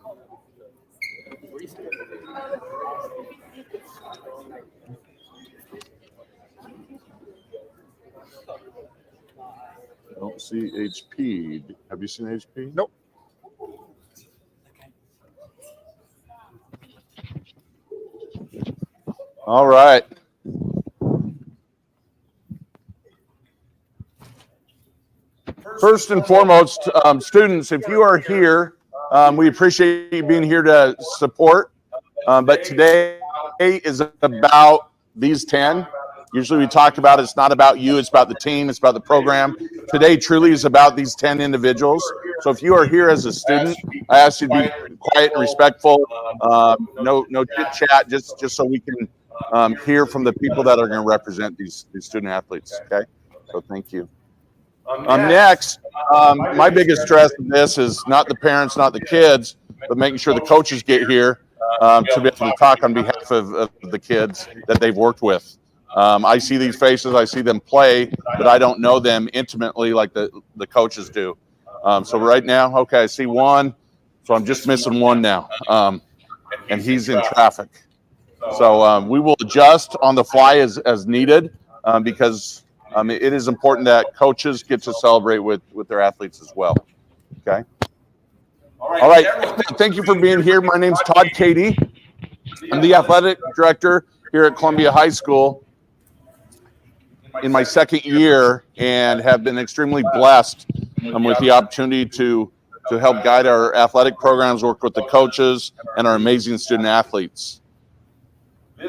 I don't see HP. Have you seen HP? Nope. All right. First and foremost, students, if you are here, we appreciate you being here to support. But today is about these 10. Usually we talk about it's not about you, it's about the team, it's about the program. Today truly is about these 10 individuals. So if you are here as a student, I ask you to be quiet and respectful. No chit chat, just so we can hear from the people that are going to represent these student athletes. Okay, so thank you. Next, my biggest stress in this is not the parents, not the kids, but making sure the coaches get here to be able to talk on behalf of the kids that they've worked with. I see these faces, I see them play, but I don't know them intimately like the coaches do. So right now, okay, I see one, so I'm just missing one now, and he's in traffic. So we will adjust on the fly as needed because it is important that coaches get to celebrate with their athletes as well. Okay. All right. Thank you for being here. My name's Todd Cady. I'm the athletic director here at Columbia High School in my second year and have been extremely blessed with the opportunity to help guide our athletic programs, work with the coaches and our amazing student athletes.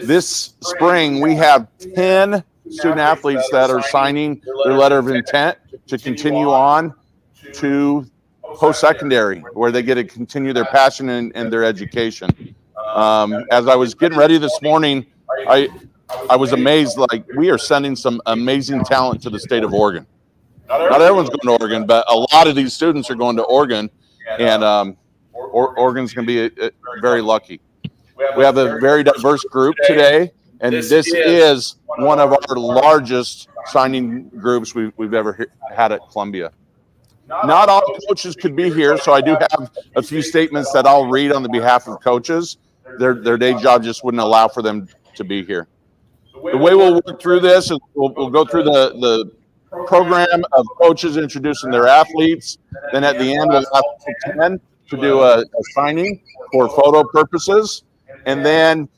This spring, we have 10 student athletes that are signing their letter of intent to continue on to post-secondary, where they get to continue their passion and their education. As I was getting ready this morning, I was amazed, like, we are sending some amazing talent to the state of Oregon. Not everyone's going to Oregon, but a lot of these students are going to Oregon, and Oregon's going to be very lucky. We have a very diverse group today, and this is one of our largest signing groups we've ever had at Columbia. Not all coaches could be here, so I do have a few statements that I'll read on the behalf of coaches. Their day job just wouldn't allow for them to be here. The way we'll work through this is we'll go through the program of coaches introducing their athletes. Then at the end, we'll ask 10 to do a signing for photo purposes. And then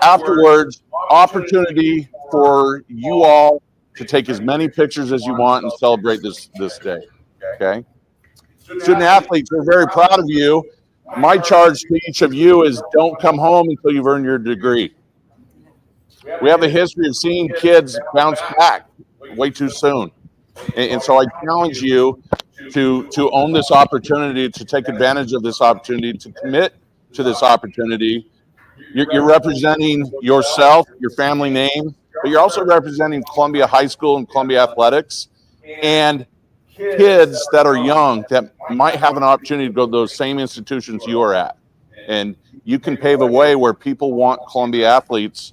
afterwards, opportunity for you all to take as many pictures as you want and celebrate this day. Okay. Student athletes, we're very proud of you. My charge to each of you is don't come home until you've earned your degree. We have a history of seeing kids bounce back way too soon. And so I challenge you to own this opportunity, to take advantage of this opportunity, to commit to this opportunity. You're representing yourself, your family name, but you're also representing Columbia High School and Columbia Athletics and kids that are young that might have an opportunity to go to those same institutions you are at. And you can pave a way where people want Columbia athletes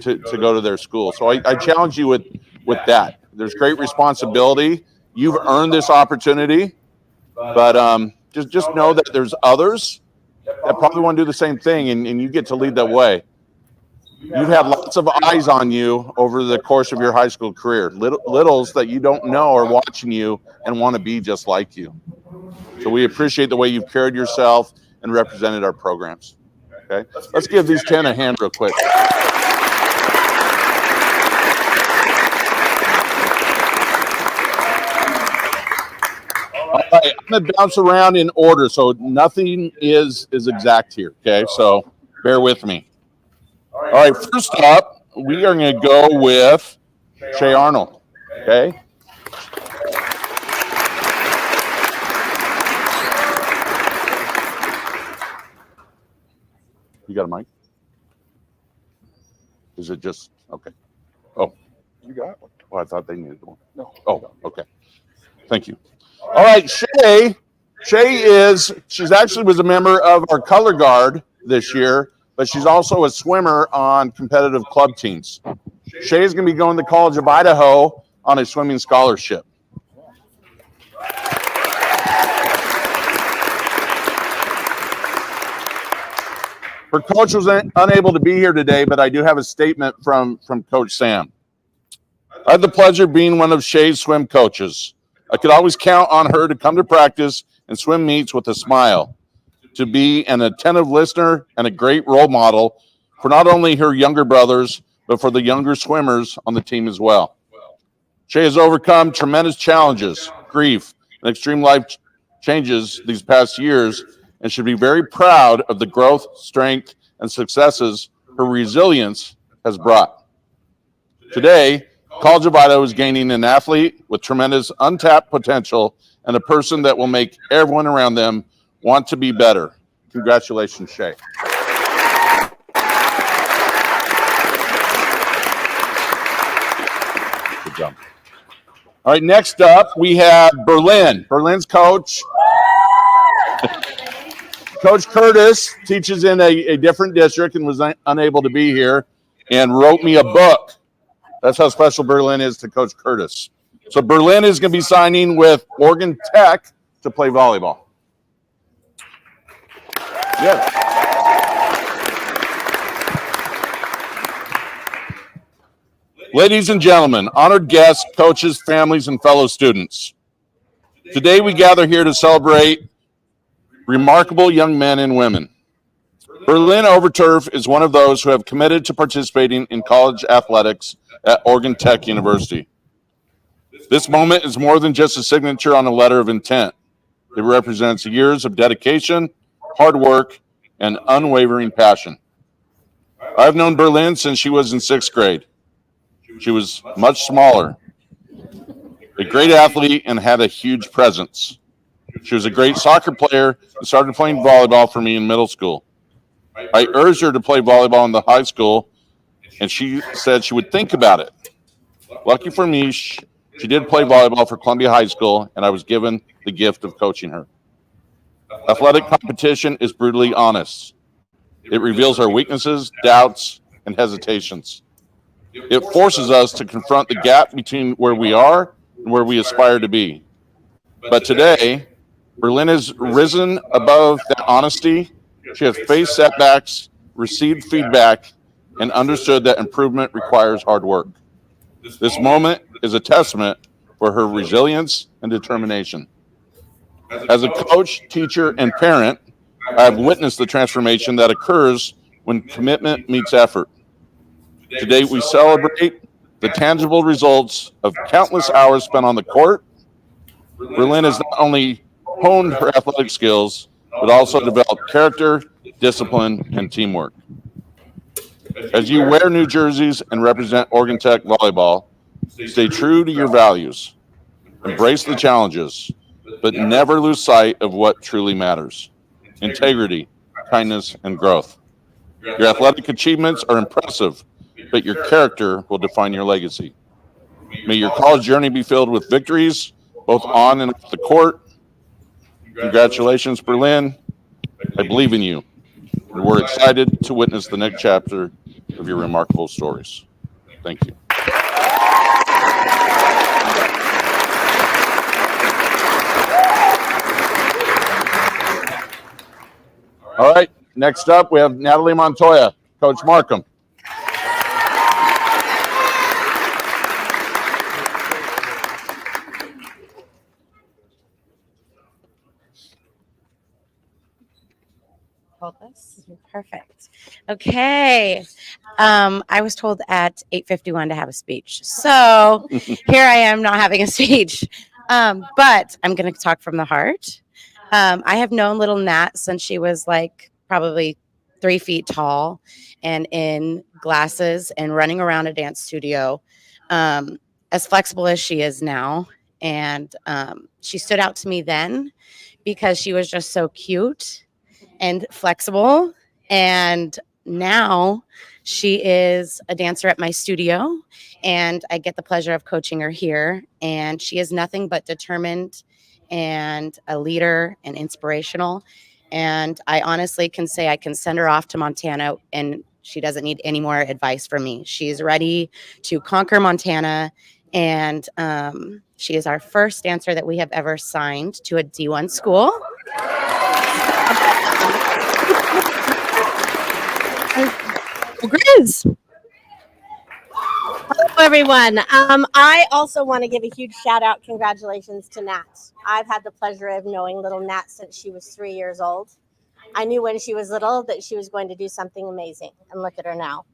to go to their school. So I challenge you with that. There's great responsibility. You've earned this opportunity, but just know that there's others that probably want to do the same thing, and you get to lead that way. You've had lots of eyes on you over the course of your high school career. Littles that you don't know are watching you and want to be just like you. So we appreciate the way you've carried yourself and represented our programs. Okay, let's give these 10 a hand real quick. All right, I'm going to bounce around in order, so nothing is exact here, okay? So bear with me. All right, first up, we are going to go with Shay Arnold, okay? You got a mic? Is it just, okay. Oh, you got one? Oh, I thought they needed one. No. Oh, okay. Thank you. All right, she's actually was a member of our color guard this year, but she's also a swimmer on competitive club teams. Shay is going to be going to the College of Idaho on a swimming scholarship. Her coach was unable to be here today, but I do have a statement from Coach Sam. I had the pleasure of being one of Shay's swim coaches. I could always count on her to come to practice and swim meets with a smile, to be an attentive listener and a great role model for not only her younger brothers, but for the younger swimmers on the team as well. Shay has overcome tremendous challenges, grief, and extreme life changes these past years, and should be very proud of the growth, strength, and successes her resilience has brought. Today, College of Idaho is gaining an athlete with tremendous untapped potential and a person that will make everyone around them want to be better. Congratulations, Shay. Good job. All right, next up, we have Berlin. Berlin's coach. Coach Curtis teaches in a different district and was unable to be here and wrote me a book. That's how special Berlin is to Coach Curtis. So Berlin is going to be signing with Oregon Tech to play volleyball. Yeah. Ladies and gentlemen, honored guests, coaches, families, and fellow students. Today we gather here to celebrate remarkable young men and women. Berlin Overturf is one of those who have committed to participating in college athletics at Oregon Tech University. This moment is more than just a signature on a letter of intent. It represents years of dedication, hard work, and unwavering passion. I've known Berlin since she was in 6th grade. She was much smaller, a great athlete, and had a huge presence. She was a great soccer player and started playing volleyball for me in middle school. I urged her to play volleyball in the high school, and she said she would think about it. Lucky for me, she did play volleyball for Columbia High School, and I was given the gift of coaching her. Athletic competition is brutally honest. It reveals our weaknesses, doubts, and hesitations. It forces us to confront the gap between where we are and where we aspire to be. But today, Berlin has risen above that honesty. She has faced setbacks, received feedback, and understood that improvement requires hard work. This moment is a testament for her resilience and determination. As a coach, teacher, and parent, I have witnessed the transformation that occurs when commitment meets effort. Today, we celebrate the tangible results of countless hours spent on the court. Berlin has not only honed her athletic skills, but also developed character, discipline, and teamwork. As you wear new jerseys and represent Oregon Tech volleyball, stay true to your values. Embrace the challenges, but never lose sight of what truly matters: integrity, kindness, and growth. Your athletic achievements are impressive, but your character will define your legacy. May your college journey be filled with victories, both on and off the court. Congratulations, Berlin. I believe in you. And we're excited to witness the next chapter of your remarkable stories. Thank you. All right, next up, we have Natalie Montoya, Coach Markham. Hold this. Perfect. Okay. I was told at 8:51 to have a speech. So here I am not having a speech. But I'm going to talk from the heart. I have known little Nat since she was like probably 3 feet tall and in glasses and running around a dance studio, as flexible as she is now. And she stood out to me then because she was just so cute and flexible. And now she is a dancer at my studio, and I get the pleasure of coaching her here. And she is nothing but determined and a leader and inspirational. And I honestly can say I can send her off to Montana and she doesn't need any more advice from me. She's ready to conquer Montana. And she is our first dancer that we have ever signed to a D1 school. Grizz. Hello, everyone. I also want to give a huge shout out, congratulations to Nat. I've had the pleasure of knowing little Nat since she was 3 years old. I knew when she was little that she was going to do something amazing, and look at her now.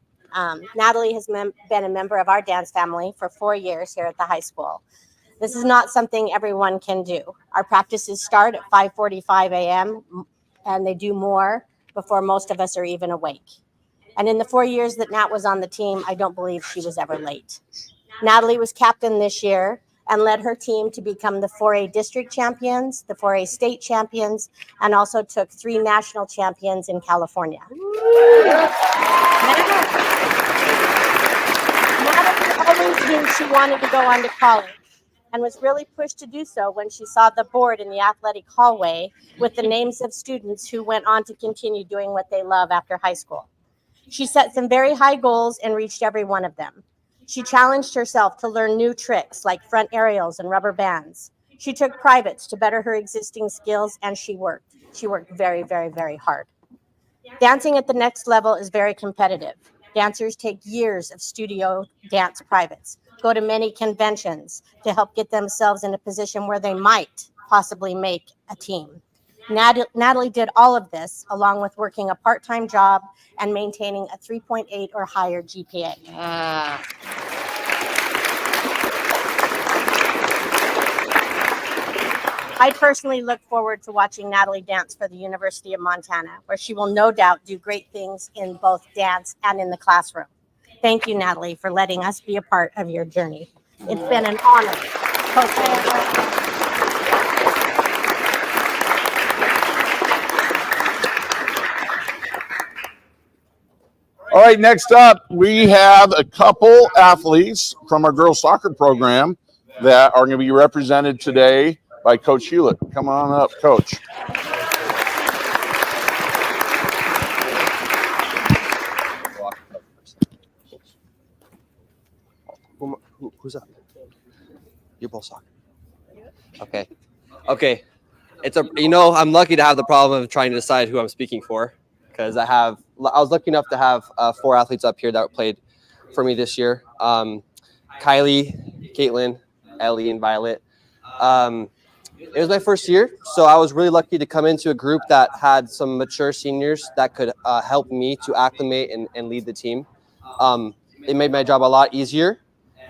Natalie has been a member of our dance family for 4 years here at the high school. This is not something everyone can do. Our practices start at 5:45 a.m. and they do more before most of us are even awake. And in the 4 years that Nat was on the team, I don't believe she was ever late. Natalie was captain this year and led her team to become the 4A district champions, the 4A state champions, and also took 3 national champions in California. Natalie always knew she wanted to go on to college and was really pushed to do so when she saw the board in the athletic hallway with the names of students who went on to continue doing what they love after high school. She set some very high goals and reached every one of them. She challenged herself to learn new tricks like front aerials and rubber bands. She took privates to better her existing skills, and she worked. She worked very, very, very hard. Dancing at the next level is very competitive. Dancers take years of studio dance privates, go to many conventions to help get themselves in a position where they might possibly make a team. Natalie did all of this along with working a part-time job and maintaining a 3.8 or higher GPA. I personally look forward to watching Natalie dance for the University of Montana, where she will no doubt do great things in both dance and in the classroom. Thank you, Natalie, for letting us be a part of your journey. It's been an honor. All right, next up, we have a couple athletes from our girls soccer program that are going to be represented today by Coach Hewlett. Come on up, Coach. Who's up? You're both soccer. Okay. I'm lucky to have the problem of trying to decide who I'm speaking for, because I was lucky enough to have 4 athletes up here that played for me this year. Kylie, Caitlin, Ellie, and Violet. It was my first year, so I was really lucky to come into a group that had some mature seniors that could help me to acclimate and lead the team. It made my job a lot easier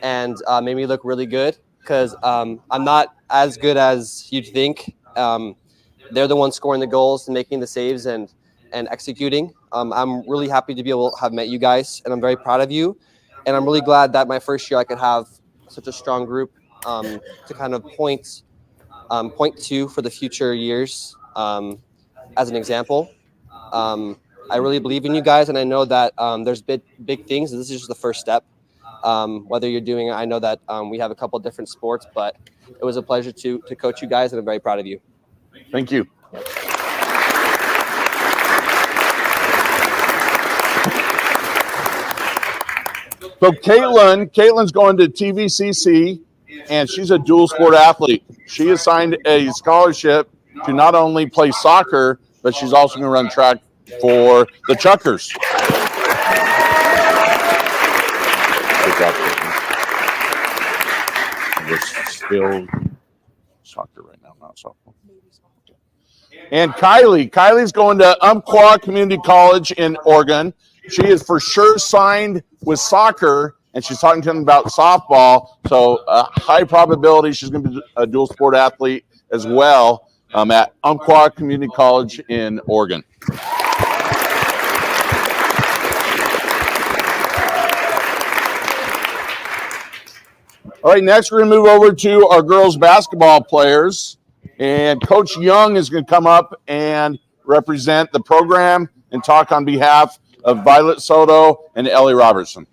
and made me look really good, because I'm not as good as you'd think. They're the ones scoring the goals and making the saves and executing. I'm really happy to be able to have met you guys, and I'm very proud of you. And I'm really glad that my first year I could have such a strong group to kind of point to for the future years as an example. I really believe in you guys, and I know that there's big things, and this is just the first step. Whether you're doing it, I know that we have a couple different sports, but it was a pleasure to coach you guys, and I'm very proud of you. Thank you. So Caitlin's going to TVCC, and she's a dual sport athlete. She is signed a scholarship to not only play soccer, but she's also going to run track for the Chuckers. Good job, Caitlin. We're still soccer right now, not softball. And Kylie's going to Umpqua Community College in Oregon. She is for sure signed with soccer, and she's talking to them about softball. So high probability she's going to be a dual sport athlete as well at Umpqua Community College in Oregon. All right, next we're going to move over to our girls basketball players. And Coach Young is going to come up and represent the program and talk on behalf of Violet Soto and Ellie Robertson.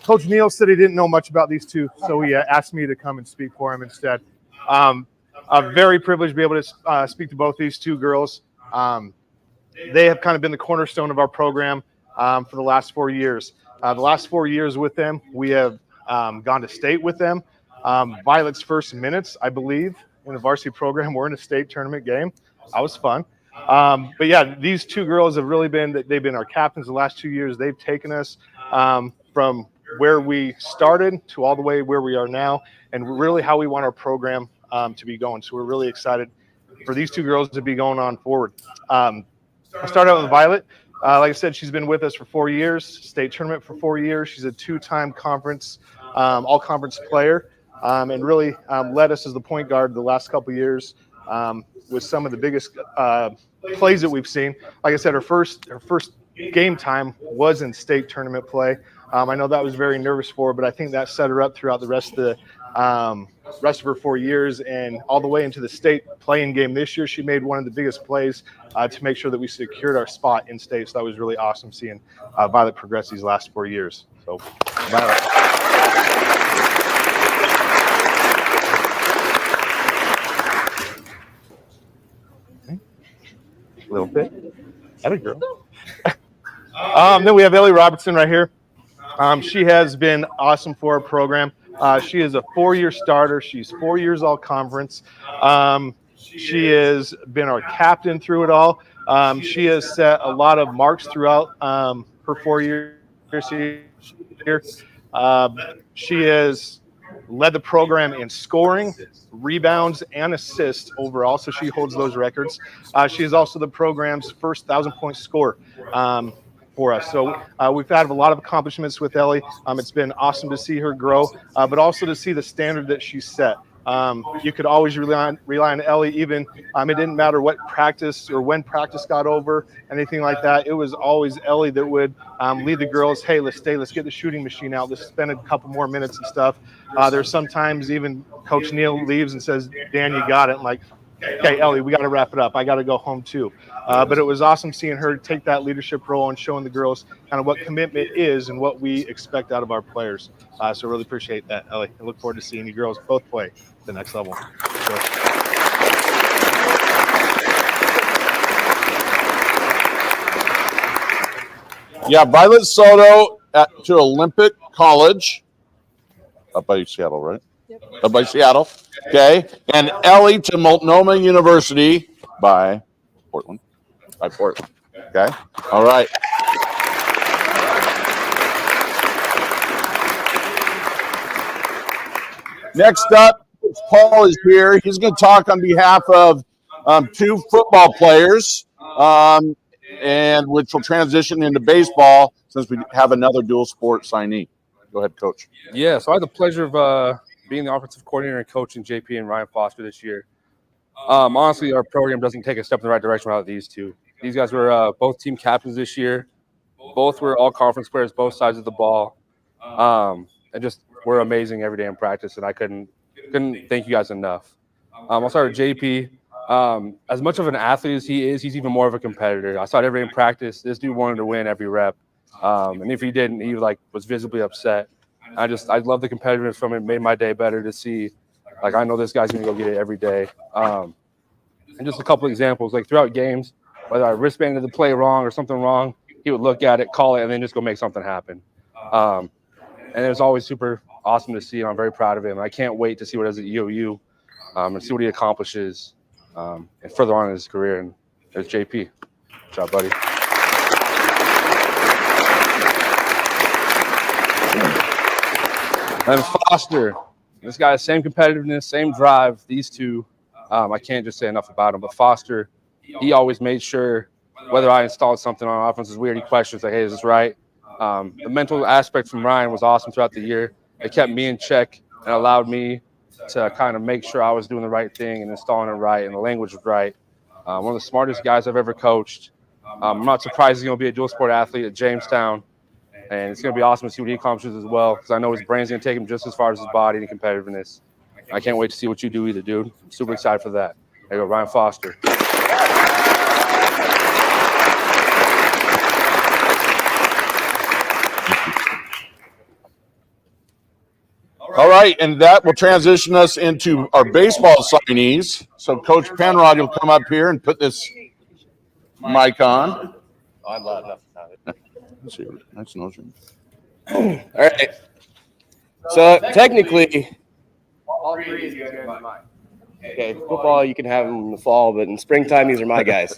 Coach Neal said he didn't know much about these two, so he asked me to come and speak for him instead. I'm very privileged to be able to speak to both these two girls. They have kind of been the cornerstone of our program for the last 4 years. The last 4 years with them, we have gone to state with them. Violet's first minutes, I believe, in the varsity program. We're in a state tournament game. That was fun. But yeah, these two girls have really they've been our captains the last 2 years. They've taken us from where we started to all the way where we are now, and really how we want our program to be going. So we're really excited for these two girls to be going on forward. I'll start out with Violet. Like I said, she's been with us for 4 years, state tournament for 4 years. She's a two-time conference, all-conference player, and really led us as the point guard the last couple of years with some of the biggest plays that we've seen. Like I said, her first game time was in state tournament play. I know that was very nervous for her, but I think that set her up throughout the rest of her 4 years and all the way into the state playing game this year. She made one of the biggest plays to make sure that we secured our spot in state. So that was really awesome seeing Violet progress these last 4 years. So, Violet. A little bit. That a girl. Then we have Ellie Robertson right here. She has been awesome for our program. She is a 4-year starter. She's 4 years all conference. She has been our captain through it all. She has set a lot of marks throughout her 4 years here. She has led the program in scoring, rebounds, and assists overall, so she holds those records. She is also the program's first 1,000-point scorer for us. So we've had a lot of accomplishments with Ellie. It's been awesome to see her grow, but also to see the standard that she set. You could always rely on Ellie, even it didn't matter what practice or when practice got over, anything like that. It was always Ellie that would lead the girls. Hey, let's get the shooting machine out. Let's spend a couple more minutes and stuff. There's sometimes even Coach Neal leaves and says, Dan, you got it. I'm like, okay, Ellie, we got to wrap it up. I got to go home too. But it was awesome seeing her take that leadership role and showing the girls kind of what commitment is and what we expect out of our players. So really appreciate that, Ellie. I look forward to seeing you girls both play at the next level. So. Yeah, Violet Soto to Olympic College. Up by Seattle, right? Yep. Up by Seattle. Okay. And Ellie to Multnomah University by Portland. Okay. All right. Next up, Paul is here. He's going to talk on behalf of 2 football players, and which will transition into baseball since we have another dual sport signee. Go ahead, Coach. Yeah, so I had the pleasure of being the offensive coordinator and coaching JP and Ryan Foster this year. Honestly, our program doesn't take a step in the right direction without these two. These guys were both team captains this year. Both were all conference players, both sides of the ball. And just were amazing every day in practice, and I couldn't thank you guys enough. I'll start with JP. As much of an athlete as he is, he's even more of a competitor. I saw it every day in practice. This dude wanted to win every rep. And if he didn't, he was visibly upset. I love the competitiveness from it. Made my day better to see. Like, I know this guy's going to go get it every day. And just a couple examples, like throughout games, whether I wristbanded the play wrong or something wrong, he would look at it, call it, and then just go make something happen. And it was always super awesome to see, and I'm very proud of him. I can't wait to see what he does at UOU and see what he accomplishes and further on in his career. And there's JP. Good job, buddy. And Foster, this guy, same competitiveness, same drive. These two, I can't just say enough about him. But Foster, he always made sure, whether I installed something on offense, is weird, he questions like, hey, is this right? The mental aspect from Ryan was awesome throughout the year. It kept me in check and allowed me to kind of make sure I was doing the right thing and installing it right and the language was right. One of the smartest guys I've ever coached. I'm not surprised he's going to be a dual sport athlete at Jamestown. And it's going to be awesome to see what he accomplishes as well, because I know his brain's going to take him just as far as his body and competitiveness. I can't wait to see what you do either, dude. I'm super excited for that. There you go, Ryan Foster. All right, and that will transition us into our baseball signees. So Coach Penrod, you'll come up here and put this mic on. I'm loud enough. Nice nose ring. All right. So technically, all three of you guys are mine. Okay, football you can have them in the fall, but in springtime these are my guys.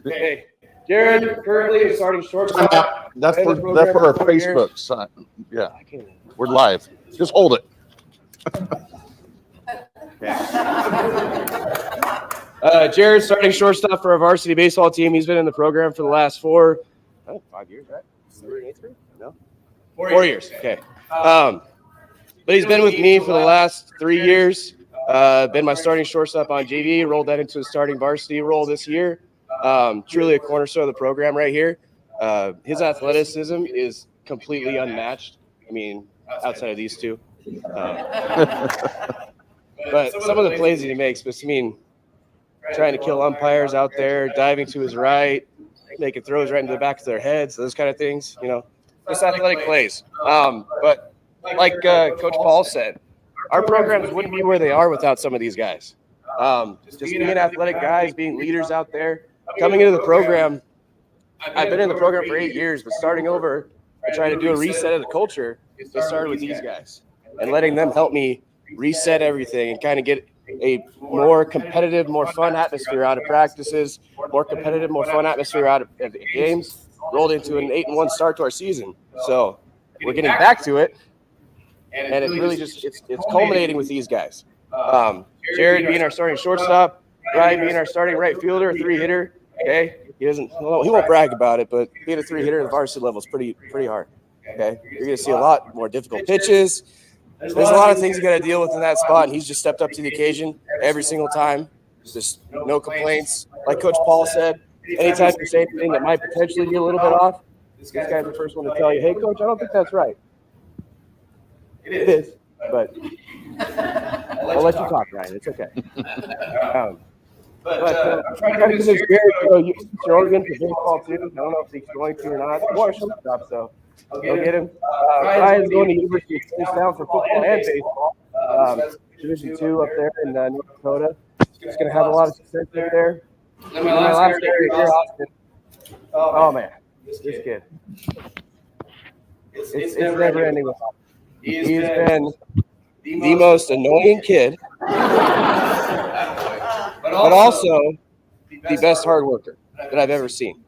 Okay, Jared currently is starting shortstop. That's for our Facebook site. Yeah, we're live. Just hold it. Jared's starting shortstop for our varsity baseball team. He's been in the program for the last 5 years, right? No, 4 years. Okay. But he's been with me for the last 3 years. Been my starting shortstop on JV. Rolled that into a starting varsity role this year. Truly a cornerstone of the program right here. His athleticism is completely unmatched. I mean, outside of these two. But some of the plays that he makes, but I mean, trying to kill umpires out there, diving to his right, making throws right into the back of their heads, those kind of things, you know, just athletic plays. But like Coach Paul said, our programs wouldn't be where they are without some of these guys. Just being athletic guys, being leaders out there, coming into the program. I've been in the program for 8 years, but starting over and trying to do a reset of the culture, it started with these guys and letting them help me reset everything and kind of get a more competitive, more fun atmosphere out of practices, more competitive, more fun atmosphere out of the games, rolled into an 8-1 start to our season. So we're getting back to it, and it really just it's culminating with these guys. Jared being our starting shortstop, Ryan being our starting right fielder, 3-hitter. Okay, he won't brag about it, but being a 3-hitter at the varsity level is pretty hard. Okay, you're gonna see a lot more difficult pitches. There's a lot of things you got to deal with in that spot, and he's just stepped up to the occasion every single time. Just no complaints. Like Coach Paul said, anytime you say anything that might potentially be a little bit off, this guy's the first one to tell you, "Hey, Coach, I don't think that's right." It is, but I'll let you talk, Ryan. It's okay. I'm trying to convince Gary, you're Oregon for baseball too. I don't know if he's going to or not. More shortstop, so go get him. Ryan's going to University of Tucson for football and baseball. Division II up there in North Dakota. He's going to have a lot of success there. And my last area here, Austin. Oh man, this kid. It's never ending with Austin. He's been the most annoying kid, but also the best hard worker that I've ever seen.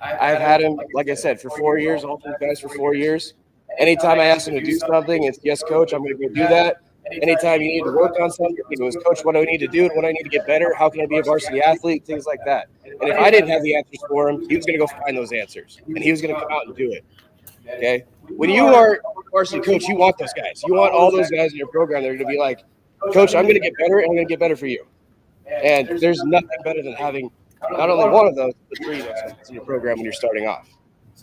I've had him, like I said, for 4 years, all three guys for 4 years. Anytime I ask him to do something, it's, "Yes, Coach, I'm going to go do that." Anytime you need to work on something, it was, "Coach, what do I need to do? What do I need to get better? How can I be a varsity athlete?" Things like that. And if I didn't have the answers for him, he was going to go find those answers, and he was going to come out and do it. Okay? When you are a varsity coach, you want those guys. You want all those guys in your program that are going to be like, "Coach, I'm going to get better, and I'm going to get better for you." And there's nothing better than having not only one of those, but 3 of those in your program when you're starting off.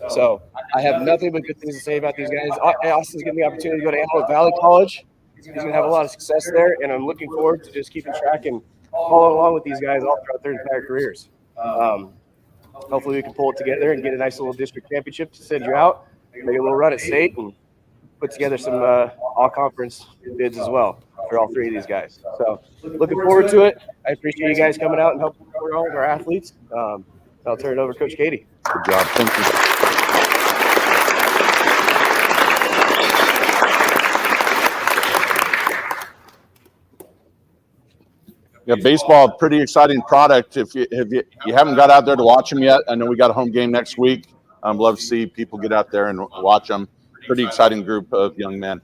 So I have nothing but good things to say about these guys. Austin's getting the opportunity to go to Antelope Valley College. He's going to have a lot of success there, and I'm looking forward to just keeping track and following along with these guys all throughout their entire careers. Hopefully we can pull it together and get a nice little district championship to send you out, make a little run at state, and put together some all-conference bids as well for all 3 of these guys. So looking forward to it. I appreciate you guys coming out and helping support all of our athletes. I'll turn it over to Coach Katie. Good job. Thank you. Yeah, baseball, pretty exciting product. If you haven't got out there to watch them yet, I know we got a home game next week. I'd love to see people get out there and watch them. Pretty exciting group of young men.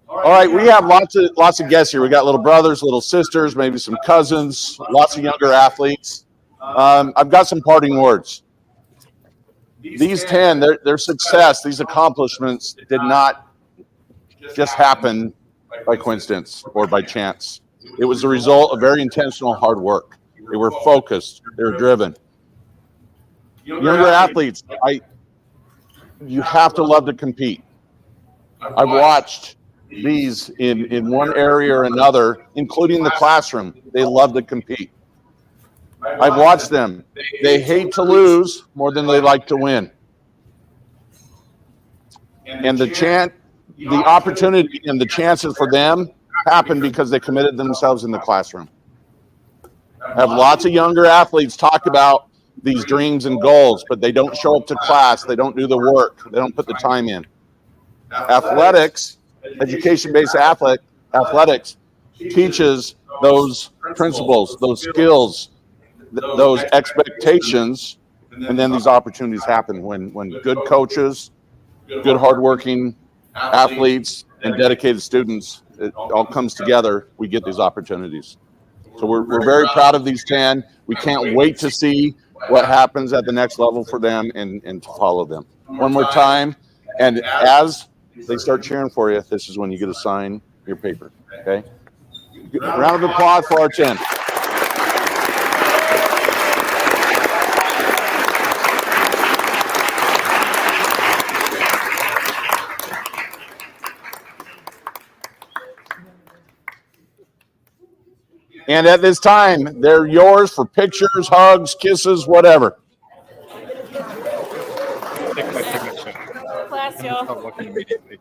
All right, we have lots of guests here. We got little brothers, little sisters, maybe some cousins, lots of younger athletes. I've got some parting words. These 10, their success, these accomplishments did not just happen by coincidence or by chance. It was the result of very intentional hard work. They were focused. They were driven. Younger athletes, you have to love to compete. I've watched these in one area or another, including the classroom. They love to compete. I've watched them. They hate to lose more than they like to win. And the opportunity and the chances for them happen because they committed themselves in the classroom. I have lots of younger athletes talk about these dreams and goals, but they don't show up to class. They don't do the work. They don't put the time in. Athletics education-based athletics teaches those principles, those skills, those expectations, and then these opportunities happen when good coaches, good hardworking athletes, and dedicated students, it all comes together, we get these opportunities. So we're very proud of these 10. We can't wait to see what happens at the next level for them and to follow them. One more time, and as they start cheering for you, this is when you get to sign your paper, okay? Round of applause for our 10. And at this time, they're yours for pictures, hugs, kisses, whatever. Take my signature. Bless you. Stop looking immediately.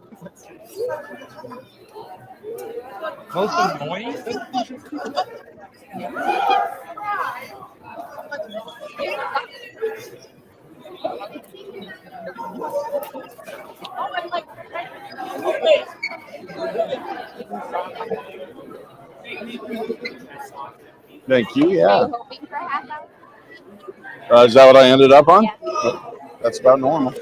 Most annoying. Thank you. Yeah. Is that what I ended up on? That's about normal.